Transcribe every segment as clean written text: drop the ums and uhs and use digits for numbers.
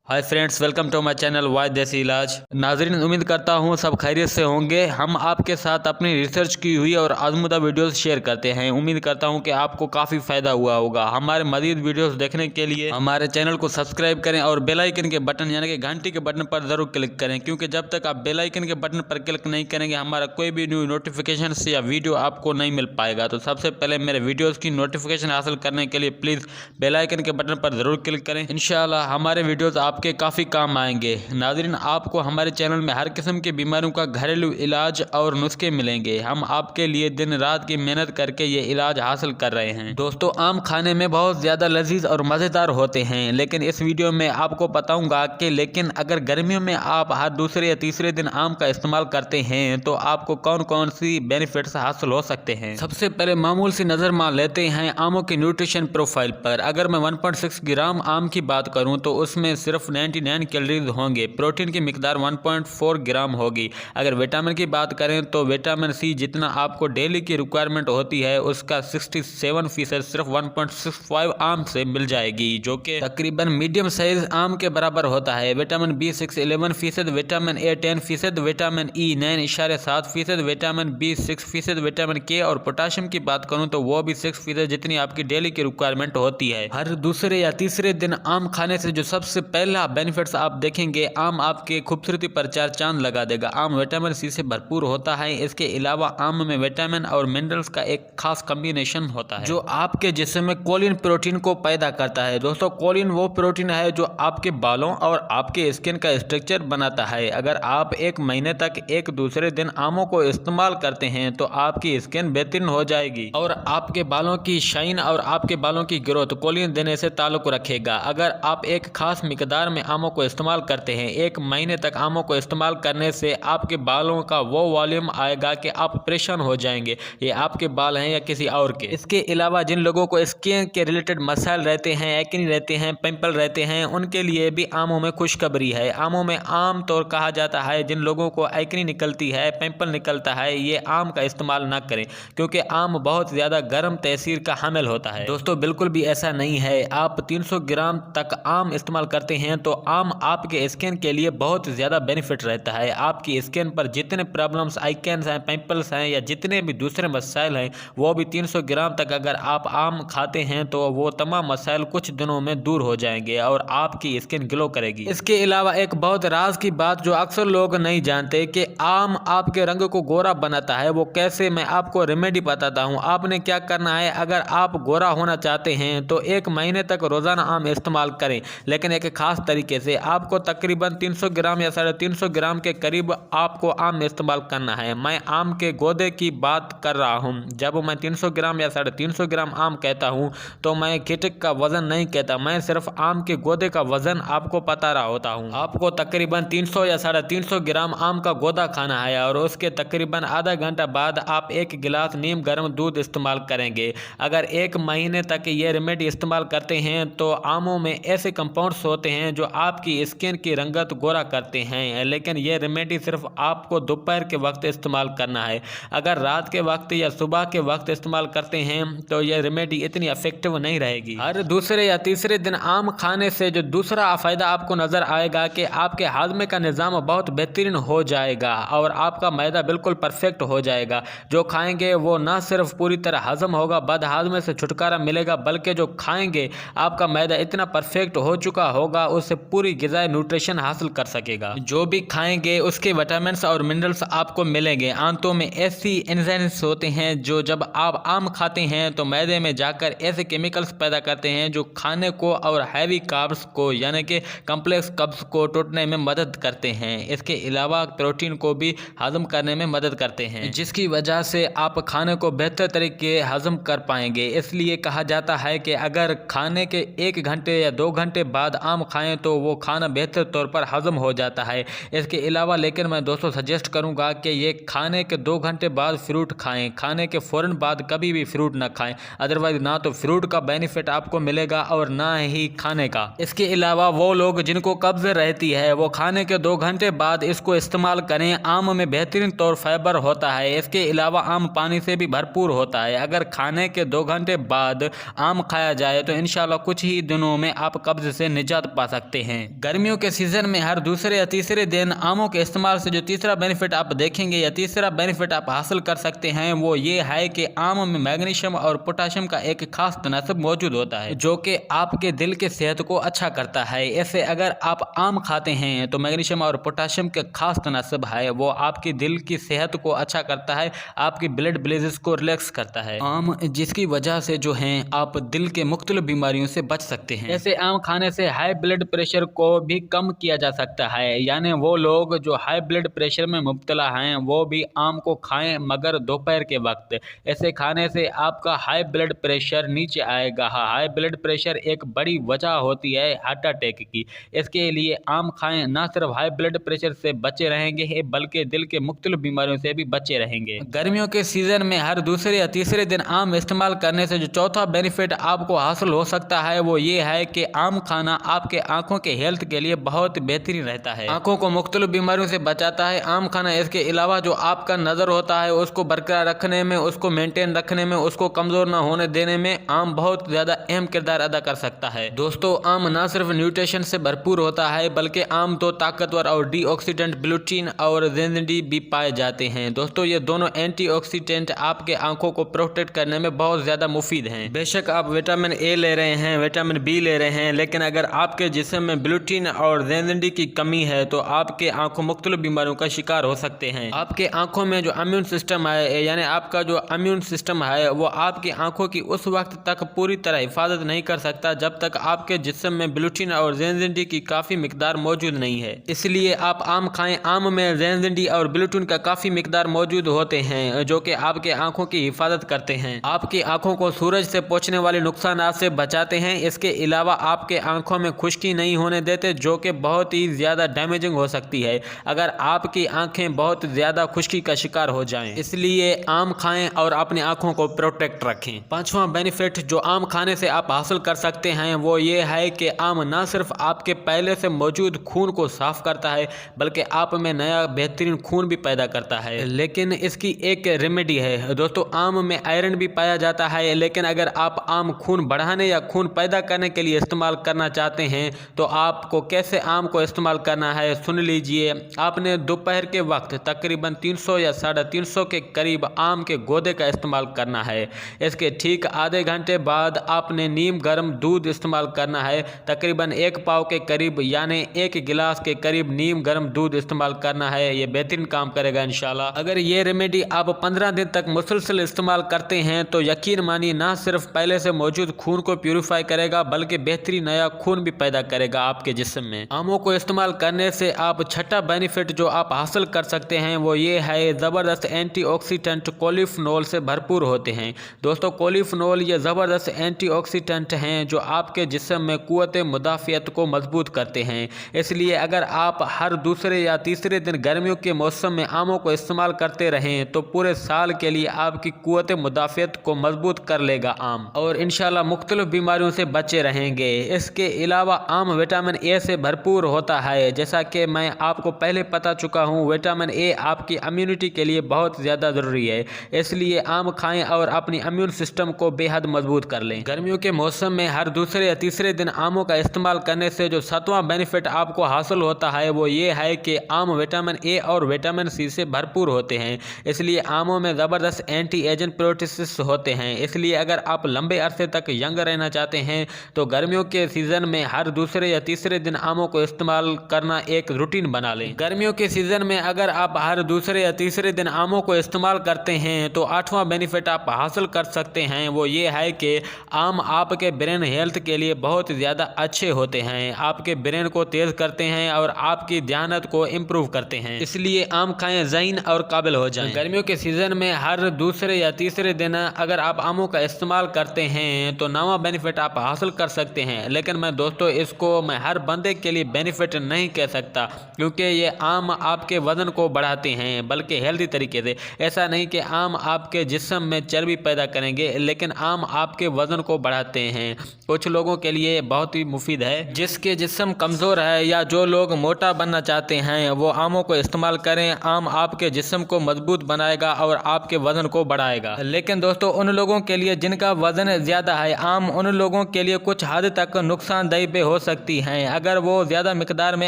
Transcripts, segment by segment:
Hi friends, welcome to my channel Y desi Ilaj. नाजरीन, उम्मीद करता हूँ सब खैरियत से होंगे। हम आपके साथ अपनी रिसर्च की हुई और आजमुदा वीडियोस शेयर करते हैं। उम्मीद करता हूँ कि आपको काफ़ी फ़ायदा हुआ होगा। हमारे मज़ीद वीडियोस देखने के लिए हमारे चैनल को सब्सक्राइब करें और बेल आइकन के बटन यानी कि घंटी के बटन पर ज़रूर क्लिक करें, क्योंकि जब तक आप बेल आइकन के बटन पर क्लिक नहीं करेंगे हमारा कोई भी न्यू नोटिफिकेशन या वीडियो आपको नहीं मिल पाएगा। तो सबसे पहले मेरे वीडियोज़ की नोटिफिकेशन हासिल करने के लिए प्लीज़ बेल आइकन के बटन पर ज़रूर क्लिक करें। इंशाल्लाह हमारे वीडियोज़ आपके काफ़ी काम आएंगे। नाज़रीन, आपको हमारे चैनल में हर किस्म की बीमारियों का घरेलू इलाज और नुस्खे मिलेंगे। हम आपके लिए दिन रात की मेहनत करके ये इलाज हासिल कर रहे हैं। दोस्तों, आम खाने में बहुत ज़्यादा लजीज और मज़ेदार होते हैं, लेकिन इस वीडियो में आपको बताऊंगा कि अगर गर्मियों में आप हर दूसरे या तीसरे दिन आम का इस्तेमाल करते हैं तो आपको कौन कौन सी बेनिफिट्स हासिल हो सकते हैं। सबसे पहले मामूल सी नज़र मार लेते हैं आमों की न्यूट्रिशन प्रोफाइल पर। अगर मैं 1.6 ग्राम आम की बात करूं तो उसमें सिर्फ 99 कैलोरीज होंगे। प्रोटीन की मिकदार 1.4 ग्राम होगी। अगर विटामिन की बात करें तो विटामिन सी जितना आपको डेली की रिक्वायरमेंट होती है उसका 67% सिर्फ 1.65 आम से मिल जाएगी, जो कि तकरीबन मीडियम साइज आम के बराबर होता है। Vitamin B6 11%, vitamin A 10%, vitamin E 9.7%, vitamin B 6%, vitamin K और पोटाशियम की बात करूं तो वो भी 6% जितनी आपकी डेली की रिक्वायरमेंट होती है। हर दूसरे या तीसरे दिन आम खाने से जो सबसे पहला बेनिफिट्स आप देखेंगे, आम आपके खूबसूरती पर चार चांद लगा देगा। आम विटामिन सी से भरपूर होता है। इसके अलावा आम में विटामिन और मिनरल्स का एक खास कॉम्बिनेशन होता है जो आपके जिस्म में कोलिन प्रोटीन को पैदा करता है। दोस्तों, कोलिन वो प्रोटीन है जो आपके बालों और आपके स्किन का स्ट्रक्चर बनाता है। अगर आप एक महीने तक एक दूसरे दिन आमों को इस्तेमाल करते हैं तो आपकी स्किन बेहतरीन हो जाएगी और आपके बालों की शाइन और आपके बालों की ग्रोथ कोलिन देने से ताल्लुक रखेगा। अगर आप एक खास मिकदार में आमों को इस्तेमाल करते हैं, एक महीने तक आमों को इस्तेमाल करने से आपके बालों का वो वॉल्यूम आएगा कि आप परेशान हो जाएंगे, ये आपके बाल हैं या किसी और के। इसके अलावा जिन लोगों को स्किन के रिलेटेड मसाइल रहते हैं, एक्ने रहते हैं, पिंपल रहते हैं, उनके लिए भी आमों में खुशखबरी है। आमों में आम तौर कहा जाता है जिन लोगों को एक्ने निकलती है, पिंपल निकलता है, ये आम का इस्तेमाल ना करें, क्योंकि आम बहुत ज़्यादा गर्म तसीर का हामिल होता है। दोस्तों, बिल्कुल भी ऐसा नहीं है। आप 300 ग्राम तक आम इस्तेमाल करते हैं तो आम आपके स्किन के लिए बहुत ज़्यादा बेनिफिट रहता है। आपकी स्किन पर जितने प्रॉब्लम्स, आइकन्स हैं, पिंपल्स हैं या जितने भी दूसरे मसाइल हैं, वो भी 300 ग्राम तक अगर आप आम खाते हैं तो वो तमाम मसाइल कुछ दिनों में दूर हो जाएंगे और आपकी स्किन ग्लो करेगी। इसके अलावा एक बहुत राज की बात जो अक्सर लोग नहीं जानते कि आम आपके रंग को गोरा बनाता है। वो कैसे, मैं आपको रेमेडी बताता हूँ। आपने क्या करना है, अगर आप गोरा होना चाहते हैं तो एक महीने तक रोज़ाना आम इस्तेमाल करें, लेकिन एक खास तरीके से। आपको तकरीबन 300 ग्राम या 350 ग्राम के करीब आपको आम इस्तेमाल करना है। मैं आम के गोदे की बात कर रहा हूँ। जब मैं 300 ग्राम या 350 ग्राम आम कहता हूँ तो मैं गिटक का वजन नहीं कहता, मैं सिर्फ आम के गोदे का वजन आपको बता रहा होता हूँ। आपको तकरीबन 300 या 350 ग्राम आम का गोदा खाना है और उसके तकरीबन आधा घंटा बाद आप एक गिलास नीम गर्म दूध इस्तेमाल करेंगे। अगर एक महीने तक ये रेमेडी इस्तेमाल करते हैं तो आमों में ऐसे कंपाउंड्स होते हैं जो आपकी स्किन की रंगत गोरा करते हैं, लेकिन यह रेमेडी सिर्फ आपको दोपहर के वक्त इस्तेमाल करना है। अगर रात के वक्त या सुबह के वक्त इस्तेमाल करते हैं तो यह रेमेडी इतनी इफेक्टिव नहीं रहेगी। हर दूसरे या तीसरे दिन आम खाने से जो दूसरा फायदा आपको नजर आएगा कि आपके हाजमे का निज़ाम बहुत बेहतरीन हो जाएगा और आपका मैदा बिल्कुल परफेक्ट हो जाएगा। जो खाएंगे वो ना सिर्फ पूरी तरह हजम होगा, बद हाजमे से छुटकारा मिलेगा, बल्कि जो खाएंगे आपका मैदा इतना परफेक्ट हो चुका होगा उससे पूरी ग़िज़ाई न्यूट्रिशन हासिल कर सकेगा। जो भी खाएंगे उसके विटामिन्स और मिनरल्स आपको मिलेंगे। आंतों में ऐसी एंजाइम्स होते हैं जो जब आप आम खाते हैं तो मैदे में जाकर ऐसे केमिकल्स पैदा करते हैं जो खाने को और हैवी कार्ब्स को यानी कि कॉम्प्लेक्स कब्ज को टूटने में मदद करते हैं। इसके अलावा प्रोटीन को भी हजम करने में मदद करते हैं, जिसकी वजह से आप खाने को बेहतर तरीके हजम कर पाएंगे। इसलिए कहा जाता है कि अगर खाने के 1 घंटे या 2 घंटे बाद आम खाएं तो वो खाना बेहतर तौर पर हजम हो जाता है। इसके अलावा लेकिन मैं दोस्तों सजेस्ट करूंगा कि ये खाने के 2 घंटे बाद फ्रूट खाएं। खाने के फ़ौरन बाद कभी भी फ्रूट ना खाएं, अदरवाइज ना तो फ्रूट का बेनिफिट आपको मिलेगा और ना ही खाने का। इसके अलावा वो लोग जिनको कब्ज रहती है वो खाने के 2 घंटे बाद इसको इस्तेमाल करें। आम में बेहतरीन तौर फाइबर होता है। इसके अलावा आम पानी से भी भरपूर होता है। अगर खाने के 2 घंटे बाद आम खाया जाए तो इंशाल्लाह कुछ ही दिनों में आप कब्ज से निजात पा सकते हैं। गर्मियों के सीजन में हर दूसरे या तीसरे दिन आमों के इस्तेमाल से जो तीसरा बेनिफिट आप देखेंगे या तीसरा बेनिफिट आप हासिल कर सकते हैं वो ये है कि आम में मैग्नीशियम और पोटाशियम का एक खास तनासब मौजूद होता है जो कि आपके दिल के सेहत को अच्छा करता है। ऐसे अगर आप आम खाते हैं तो मैग्नीशियम और पोटाशियम के खास तनासब है वो आपके दिल की सेहत को अच्छा करता है, आपकी ब्लड ब्लेजेस को रिलैक्स करता है। आम जिसकी वजह से जो है आप दिल के मुख्तलिफ बीमारियों से बच सकते हैं। ऐसे आम खाने से हाई ब्लड प्रेशर को भी कम किया जा सकता है, यानी वो लोग जो हाई ब्लड प्रेशर में मुब्तला हैं वो भी आम को खाएं मगर दोपहर के वक्त। ऐसे खाने से आपका हाई ब्लड प्रेशर नीचे आएगा। हाई ब्लड प्रेशर एक बड़ी वजह होती है हार्ट अटैक की। इसके लिए आम खाएं, ना सिर्फ हाई ब्लड प्रेशर से बचे रहेंगे बल्कि दिल के मुख्तलिफ बीमारियों से भी बचे रहेंगे। गर्मियों के सीजन में हर दूसरे या तीसरे दिन आम इस्तेमाल करने से जो चौथा बेनिफिट आपको हासिल हो सकता है वो ये है कि आम खाना आपके आंखों के हेल्थ के लिए बहुत बेहतरीन रहता है, आंखों को मुख्तलिफ बीमारियों से बचाता है आम खाना। इसके अलावा जो आपका नज़र होता है उसको बरकरार रखने में, उसको मेंटेन रखने में, उसको कमज़ोर ना होने देने में आम बहुत ज़्यादा अहम किरदार अदा कर सकता है। दोस्तों आम ना सिर्फ न्यूट्रिशन से भरपूर होता है बल्कि आम तो ताकतवर और डीऑक्सीडेंट ब्लूटीन और जेनेडी भी पाए जाते हैं। दोस्तों ये दोनों एंटीऑक्सीडेंट आपके आंखों को प्रोटेक्ट करने में बहुत ज़्यादा मुफीद हैं। बेशक आप विटामिन ए ले रहे हैं, विटामिन बी ले रहे हैं, लेकिन अगर आपके जिस्म में ब्लूटीन और जेनेडी की कमी है तो आपके आंखों मुख्तलिफ बीमारियों का शिकार हो सकते हैं। आपके आंखों में जो इम्यून सिस्टम है यानी आपका जो इम्यून सिस्टम है वो आपकी आंखों की उस वक्त तक पूरी तरह हिफाजत नहीं कर सकता जब तक आपके जिस्म में ब्लूटीन और जेनेडी की काफ़ी मिकदार मौजूद नहीं है। इसलिए आप आम खाएं। आम में जेनेडी और ब्लूटीन का काफ़ी मिकदार मौजूद होते हैं जो कि आपके आंखों की हिफाजत करते हैं, आपकी आंखों को सूरज से पहुंचने वाले नुकसानात से बचाते हैं। इसके अलावा आपके आंखों में खुश्की नहीं होने देते जो कि बहुत ही ज़्यादा डैमेजिंग हो सकती है अगर आपकी आंखें बहुत ज़्यादा खुश्की का शिकार हो जाएं। इसलिए आम खाएं और अपनी आंखों को प्रोटेक्ट रखें। पांचवा बेनिफिट जो आम खाने से आप हासिल कर सकते हैं वो ये है कि आम ना सिर्फ आपके पहले से मौजूद खून को साफ करता है बल्कि आप में नया बेहतरीन खून भी पैदा करता है। लेकिन इसकी एक रेमेडी है दोस्तों, आम में आयरन भी पाया जाता है, लेकिन अगर आप आम खून बढ़ाने या खून पैदा करने के लिए इस्तेमाल करना चाहते हैं तो आपको कैसे आम को इस्तेमाल करना है सुन लीजिए। आपने दोपहर के वक्त तकरीबन 300 या 350 के करीब आम के गूदे का इस्तेमाल करना है। इसके ठीक आधे घंटे बाद आपने नीम गर्म दूध इस्तेमाल करना है, तकरीबन 1 पाव के करीब यानी 1 गिलास के करीब नीम गर्म दूध इस्तेमाल करना है। ये बेहतरीन काम करेगा इंशाल्लाह। अगर ये रेमेडी आप 15 दिन तक मुसलसल इस्तेमाल करते हैं तो यकीन मानिए ना सिर्फ पहले से मौजूद खून को प्यूरिफाई करेगा बल्कि बेहतरीन नया खून भी पैदा करेगा आपके जिस्म में। आमों को इस्तेमाल करने से आप छठा बेनिफिट जो आप हासिल कर सकते हैं वो ये है ज़बरदस्त एंटीऑक्सीडेंट कोलिफेनॉल से भरपूर होते हैं। दोस्तों कोलिफेनॉल ये ज़बरदस्त एंटीऑक्सीडेंट हैं जो आपके जिस्म में क़ुव्वत मुदाफ़ियत को मजबूत करते हैं। इसलिए अगर आप हर दूसरे या तीसरे दिन गर्मियों के मौसम में आमों को इस्तेमाल करते रहें तो पूरे साल के लिए आपकी क़ुव्वत मुदाफ़ियत को मजबूत कर लेगा आम, और इंशाल्लाह मुख्तलिफ बीमारियों से बचे रहेंगे। इसके अलावा आम विटामिन ए से भरपूर होता है, जैसा कि मैं आपको पहले बता चुका हूँ विटामिन ए आपकी इम्यूनिटी के लिए बहुत ज़्यादा ज़रूरी है। इसलिए आम खाएं और अपनी इम्यून सिस्टम को बेहद मजबूत कर लें। गर्मियों के मौसम में हर दूसरे या तीसरे दिन आमों का इस्तेमाल करने से जो 7वां बेनिफिट आपको हासिल होता है वो ये है कि आम विटामिन ए और विटामिन सी से भरपूर होते हैं। इसलिए आमों में ज़बरदस्त एंटी एजेंट प्रोटीन्स होते हैं। इसलिए अगर आप लंबे अरसे तक यंग रहना चाहते हैं तो गर्मियों के सीज़न में हर दूसरे या तीसरे दिन आमों को इस्तेमाल करना एक रूटीन बना लें। गर्मियों के सीज़न में अगर आप हर दूसरे या तीसरे दिन आमों को इस्तेमाल करते हैं तो 8वां बेनिफिट आप हासिल कर सकते हैं वो ये है कि आम आपके ब्रेन हेल्थ के लिए बहुत ज़्यादा अच्छे होते हैं, आपके ब्रेन को तेज़ करते हैं और आपकी ध्यानत को इम्प्रूव करते हैं। इसलिए आम खाएं, ज़हीन और काबिल हो जाएं। गर्मियों के सीज़न में हर दूसरे या तीसरे दिन अगर आप आमों का इस्तेमाल करते हैं तो 9वां बेनिफिट आप हासिल कर सकते हैं। लेकिन मैं दोस्तों इसको मैं हर बंदे के लिए बेनिफिट नहीं कह सकता क्योंकि ये आम आपके वज़न को बढ़ाते हैं बल्कि हेल्दी तरीके से। ऐसा नहीं कि आम आपके जिस्म में चर्बी पैदा करेंगे, लेकिन आम आपके वज़न को बढ़ाते हैं। कुछ लोगों के लिए बहुत ही मुफीद है, जिसके जिस्म कमज़ोर है या जो लोग मोटा बनना चाहते हैं वो आमों को इस्तेमाल करें। आम आपके जिस्म को मजबूत बनाएगा और आपके वज़न को बढ़ाएगा। लेकिन दोस्तों उन लोगों के लिए जिनका वज़न ज़्यादा है, आम उन लोगों के लिए कुछ हद तक नुकसानदेह भी हो सकती हैं अगर वो ज़्यादा मिकदार में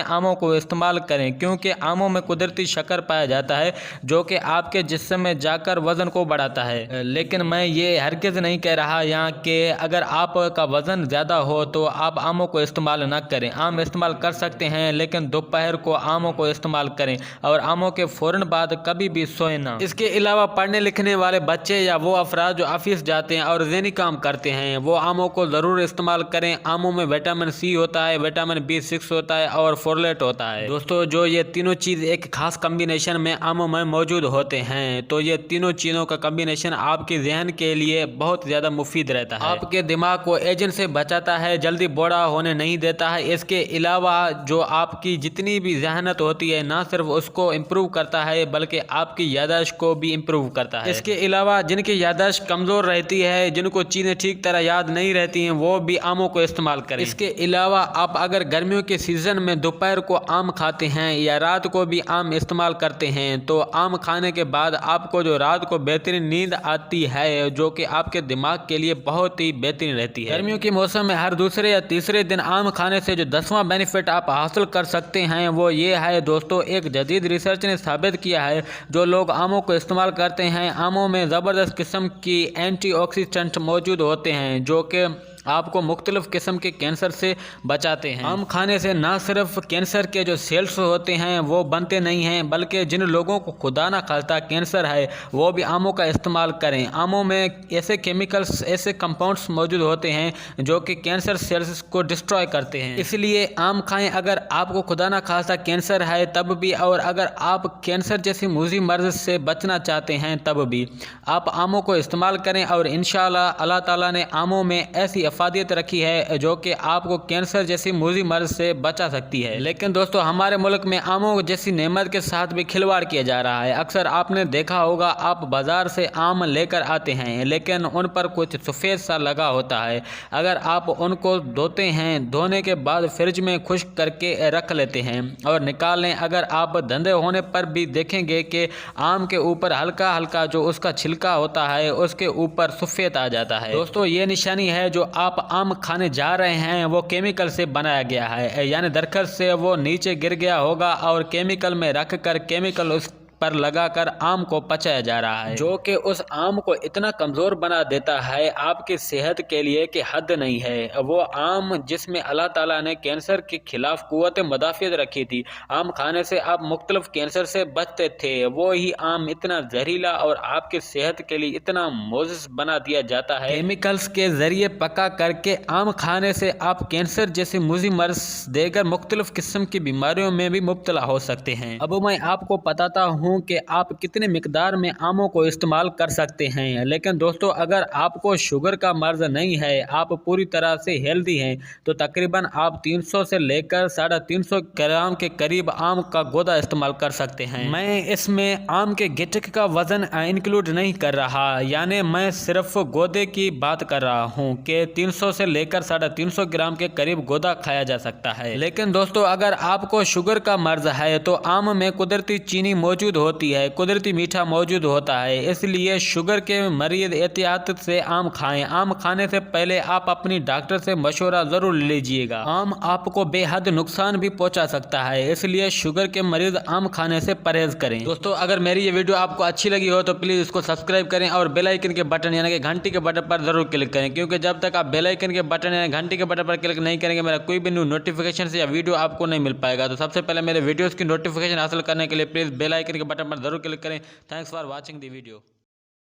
आमों को इस्तेमाल करें, क्योंकि आमों में कुदरती शक्कर पाया जाता है जो कि आपके जिस्म में जाकर वज़न को बढ़ाता है। लेकिन मैं ये हरगिज़ नहीं कह रहा यहाँ कि अगर आपका वज़न ज़्यादा हो तो आप आमों को इस्तेमाल ना करें। आम इस्तेमाल कर सकते हैं लेकिन दोपहर को आमों को इस्तेमाल करें और आमों के फ़ौरन बाद कभी भी सोएं ना। इसके अलावा पढ़ने लिखने वाले बच्चे या वो अफराद जो ऑफिस जाते हैं और ज़हनी काम करते हैं वो आमों को ज़रूर इस्तेमाल करें। आमों में विटामिन सी होता है, विटामिन B6 होता है और फोलेट होता है। दोस्तों जो ये तीनों चीज़ एक खास कम्बिनेशन में आमों में मौजूद होते हैं, तो ये तीनों चीज़ों का कम्बिनेशन आपके जहन के लिए बहुत ज़्यादा मुफीद रहता है। आपके दिमाग को एजेंट से बचाता है, जल्दी बूढ़ा होने नहीं देता है। इसके अलावा जो आपकी जितनी भी जहनत होती है ना सिर्फ उसको इम्प्रूव करता है बल्कि आपकी याददाश्त को भी इम्प्रूव करता है। इसके अलावा जिनकी याददाश्त कमज़ोर रहती है, जिनको चीज़ें ठीक तरह याद नहीं रहती हैं, वो भी आमों को इस्तेमाल करें। इसके अलावा आप अगर गर्मियों के सीज़न में दोपहर को आम खाते हैं या रात को भी आम इस्तेमाल करते हैं तो आम खाने के बाद आपको जो रात को बेहतरीन नींद आती है जो कि आपके दिमाग के लिए बहुत ही बेहतरीन रहती है। गर्मियों के मौसम में हर दूसरे या तीसरे दिन आम खाने से जो 10वां बेनिफिट आप हासिल कर सकते हैं वो ये है दोस्तों, एक जदीद रिसर्च ने साबित किया है जो लोग आमों को इस्तेमाल करते हैं आमों में ज़बरदस्त किस्म की एंटीऑक्सीडेंट मौजूद होते हैं जो कि आपको मुख्तलिफ किस्म के कैंसर से बचाते हैं। आम खाने से ना सिर्फ कैंसर के जो सेल्स होते हैं वो बनते नहीं हैं बल्कि जिन लोगों को खुदा ना खास्ता कैंसर है वो भी आमों का इस्तेमाल करें। आमों में ऐसे केमिकल्स, ऐसे कंपाउंड्स मौजूद होते हैं जो कि कैंसर सेल्स को डिस्ट्रॉय करते हैं, इसलिए आम खाएं अगर आपको खुदा ना खास्ता कैंसर है तब भी, और अगर आप कैंसर जैसी मूजी मर्ज से बचना चाहते हैं तब भी आप आमों को इस्तेमाल करें। और इंशाअल्लाह अल्लाह ताला ने आमों में ऐसी अफादियत रखी है जो कि आपको कैंसर जैसी मूजी मर्ज से बचा सकती है। लेकिन दोस्तों हमारे मुल्क में आमों जैसी नेमत के साथ भी खिलवाड़ किया जा रहा है। अक्सर आपने देखा होगा आप बाज़ार से आम लेकर आते हैं लेकिन उन पर कुछ सफ़ेद सा लगा होता है। अगर आप उनको धोते हैं, धोने के बाद फ्रिज में खुश्क करके रख लेते हैं और निकाल लें, अगर आप धंधे होने पर भी देखेंगे कि आम के ऊपर हल्का हल्का जो उसका छिलका होता है उसके ऊपर सफ़ेद आ जाता है। दोस्तों ये निशानी है जो आप आम खाने जा रहे हैं वो केमिकल से बनाया गया है, यानी दरख्त से वो नीचे गिर गया होगा और केमिकल में रख कर केमिकल उस पर लगाकर आम को पचाया जा रहा है जो कि उस आम को इतना कमज़ोर बना देता है आपकी सेहत के लिए कि हद नहीं है। वो आम जिसमें अल्लाह ताला ने कैंसर के खिलाफ कुव्वत मुदाफ़ियत रखी थी, आम खाने से आप मुख्तलिफ कैंसर से बचते थे, वो ही आम इतना जहरीला और आपकी सेहत के लिए इतना मोजिज़ बना दिया जाता है। केमिकल्स के ज़रिए पका करके आम खाने से आप कैंसर जैसी मूजी मर्ज देकर मुख्तलिफ किस्म की बीमारियों में भी मुब्तला हो सकते हैं। अब मैं आपको बताता हूँ कि आप कितने मिकदार में आमों को इस्तेमाल कर सकते हैं। लेकिन दोस्तों अगर आपको शुगर का मर्ज नहीं है, आप पूरी तरह से हेल्दी हैं, तो तकरीबन आप 300 से लेकर 350 ग्राम के करीब आम का गोदा इस्तेमाल कर सकते हैं। मैं इसमें आम के गिटक का वजन इंक्लूड नहीं कर रहा, यानी मैं सिर्फ गोदे की बात कर रहा हूँ कि 300 से लेकर 350 ग्राम के करीब गोदा खाया जा सकता है। लेकिन दोस्तों अगर आपको शुगर का मर्ज है तो आम में कुदरती चीनी मौजूद होती है, कुदरती मीठा मौजूद होता है, इसलिए शुगर के मरीज एहतियात से आम खाएं। आम खाने से पहले आप अपनी डॉक्टर से मशवरा जरूर लीजिएगा। आम आपको बेहद नुकसान भी पहुंचा सकता है, इसलिए शुगर के मरीज आम खाने से परहेज करें। दोस्तों अगर मेरी ये वीडियो आपको अच्छी लगी हो तो प्लीज़ इसको सब्सक्राइब करें और बेल आइकन के बटन यानी कि घंटी के बटन पर जरूर क्लिक करें, क्योंकि जब तक आप बेल आइकन के बटन यानी घंटी के बटन पर क्लिक नहीं करेंगे मेरा कोई भी न्यू नोटिफिकेशन या वीडियो आपको नहीं मिल पाएगा। तो सबसे पहले मेरे वीडियोज़ की नोटिफिकेशन हासिल करने के लिए प्लीज़ बेल आइकन के बटन पर जरूर क्लिक करें। Thanks for watching the video.